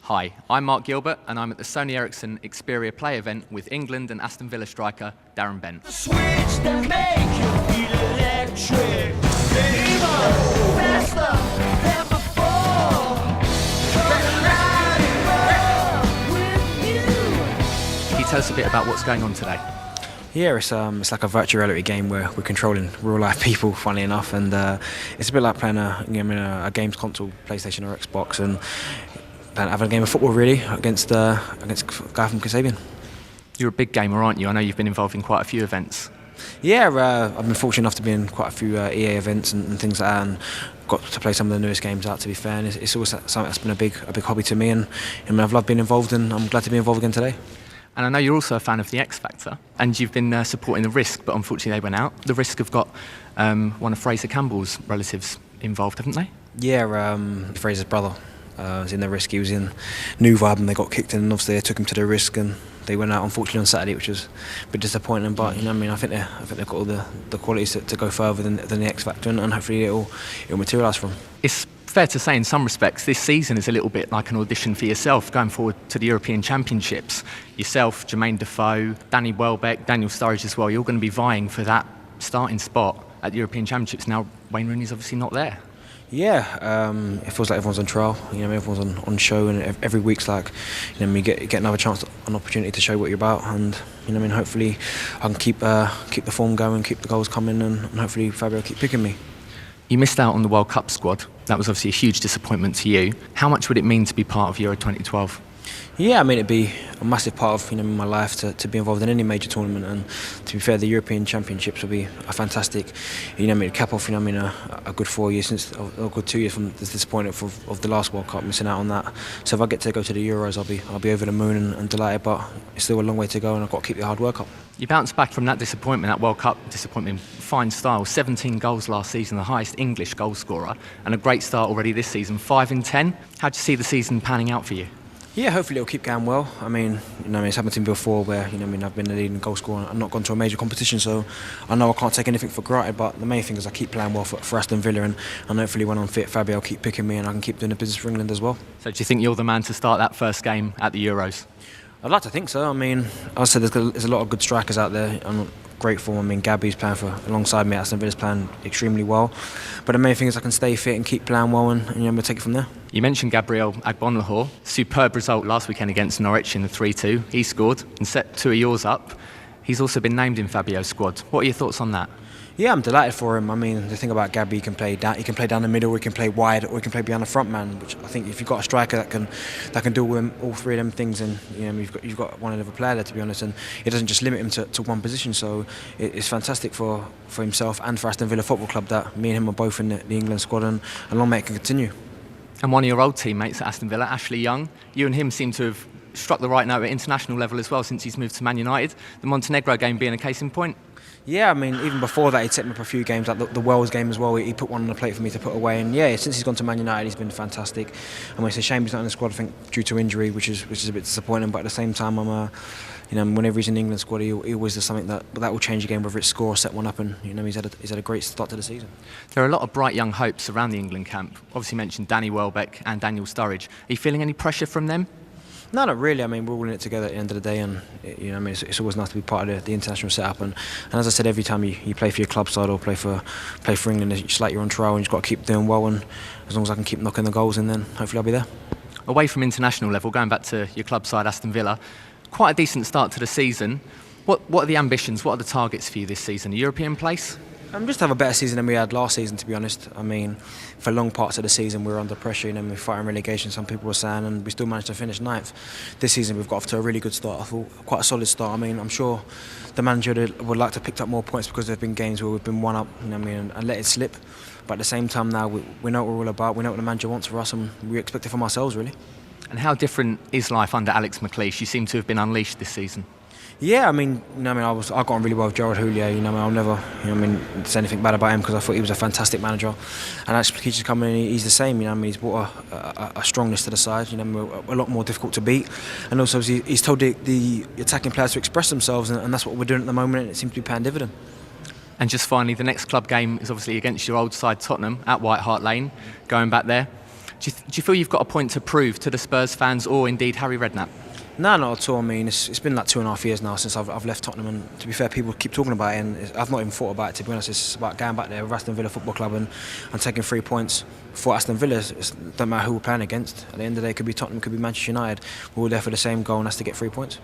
Hi, I'm Mark Gilbert and I'm at the Sony Ericsson Xperia Play event with England and Aston Villa striker Darren Bent. Switch that make you feel electric. Deeper, faster than before. Can you tell us a bit about what's going on today? Yeah, it's like a virtual reality game where we're controlling real life people, funnily enough, and it's a bit like playing a games console, PlayStation or Xbox, and having a game of football really against a guy from Kasabian. You're a big gamer, aren't you? I know you've been involved in quite a few events. Yeah, I've been fortunate enough to be in quite a few EA events and things like that, and got to play some of the newest games out. To be fair, and it's always something that's been a big hobby to me, and I've loved being involved, and I'm glad to be involved again today. And I know you're also a fan of the X Factor, and you've been supporting the Risk, but unfortunately they went out. The Risk have got one of Fraser Campbell's relatives involved, haven't they? Yeah, Fraser's brother was in the Risk. He was in New Vibe, and they got kicked in, and obviously they took him to the Risk, and they went out unfortunately on Saturday, which was a bit disappointing. But I think they've got all the qualities to go further than the X Factor, and hopefully it'll materialise for them. It's fair to say in some respects this season is a little bit like an audition for yourself going forward to the European Championships. Yourself, Jermaine Defoe, Danny Welbeck, Daniel Sturridge as well, you're going to be vying for that starting spot at the European Championships. Now Wayne Rooney's obviously not there. Yeah, it feels like everyone's on trial. Everyone's on show, and every week's like, you get another chance, an opportunity to show what you're about, and hopefully I can keep the form going, keep the goals coming, and hopefully Fabio will keep picking me. You missed out on the World Cup squad. That was obviously a huge disappointment to you. How much would it mean to be part of Euro 2012? Yeah, it'd be a massive part of my life to be involved in any major tournament, and to be fair, the European Championships will be a fantastic, cap off, a good 4 years since, or a good 2 years from the disappointment of the last World Cup, missing out on that. So if I get to go to the Euros, I'll be over the moon and delighted, but it's still a long way to go, and I've got to keep the hard work up. You bounced back from that disappointment, that World Cup disappointment, fine style. 17 goals last season, the highest English goal scorer, and a great start already this season, 5 in 10. How do you see the season panning out for you? Yeah, hopefully it'll keep going well. It's happened to me before where, I've been the leading goal scorer and not gone to a major competition, so I know I can't take anything for granted, but the main thing is I keep playing well for Aston Villa, and hopefully when I'm fit, Fabio will keep picking me and I can keep doing the business for England as well. So do you think you're the man to start that first game at the Euros? I'd like to think so. As I said, there's a lot of good strikers out there. I'm grateful. Gabby's playing alongside me. Aston Villa's playing extremely well. But the main thing is I can stay fit and keep playing well, and we'll take it from there. You mentioned Gabriel Agbonlahor. Superb result last weekend against Norwich in the 3-2. He scored and set 2 of yours up. He's also been named in Fabio's squad. What are your thoughts on that? Yeah, I'm delighted for him. The thing about Gabby, he can play down the middle, he can play wide, or he can play behind the front man. Which I think if you've got a striker that can do all three of them things, and you've got one of a player there, to be honest. And it doesn't just limit him to one position. So it's fantastic for himself and for Aston Villa Football Club that me and him are both in the England squad, and long may it can continue. And one of your old teammates at Aston Villa, Ashley Young, you and him seem to have struck the right note at international level as well since he's moved to Man United. The Montenegro game being a case in point. Yeah, even before that, he'd set me up a few games, like the Wales game as well. He put one on the plate for me to put away, and yeah, since he's gone to Man United, he's been fantastic. It's a shame he's not in the squad, I think, due to injury, which is a bit disappointing. But at the same time, whenever he's in the England squad, he always does something that will change the game, whether it's score or set one up, and he's had a great start to the season. There are a lot of bright young hopes around the England camp. Obviously, mentioned Danny Welbeck and Daniel Sturridge. Are you feeling any pressure from them? No, not really. We're all in it together at the end of the day, and it's always nice to be part of the international setup. And as I said, every time you play for your club side or play for England, it's like you're on trial, and you've got to keep doing well. And as long as I can keep knocking the goals in, then hopefully I'll be there. Away from international level, going back to your club side, Aston Villa, quite a decent start to the season. What are the ambitions? What are the targets for you this season? A European place? Just to have a better season than we had last season, to be honest. For long parts of the season we were under pressure, we're fighting relegation, some people were saying, and we still managed to finish 9th. This season we've got off to a really good start. I thought quite a solid start. I'm sure the manager would like to pick up more points because there have been games where we've been one up, and let it slip. But at the same time now, we know what we're all about, we know what the manager wants for us, and we expect it from ourselves, really. And how different is life under Alex McLeish? You seem to have been unleashed this season. Yeah, I got on really well with Gerard Houllier. I'll never, say anything bad about him because I thought he was a fantastic manager. And actually, he's just come in, he's the same. He's brought a strongness to the side. A lot more difficult to beat. And also, he's told the attacking players to express themselves, and that's what we're doing at the moment. And it seems to be paying dividend. And just finally, the next club game is obviously against your old side, Tottenham, at White Hart Lane. Going back there, Do you feel you've got a point to prove to the Spurs fans or indeed Harry Redknapp? No, not at all. I mean, it's been like 2.5 years now since I've left Tottenham, and to be fair, people keep talking about it, and I've not even thought about it. To be honest, it's about going back there with Aston Villa Football Club and taking 3 points for Aston Villa. It don't matter who we're playing against. At the end of the day, it could be Tottenham, it could be Manchester United. We're all there for the same goal, and that's to get 3 points.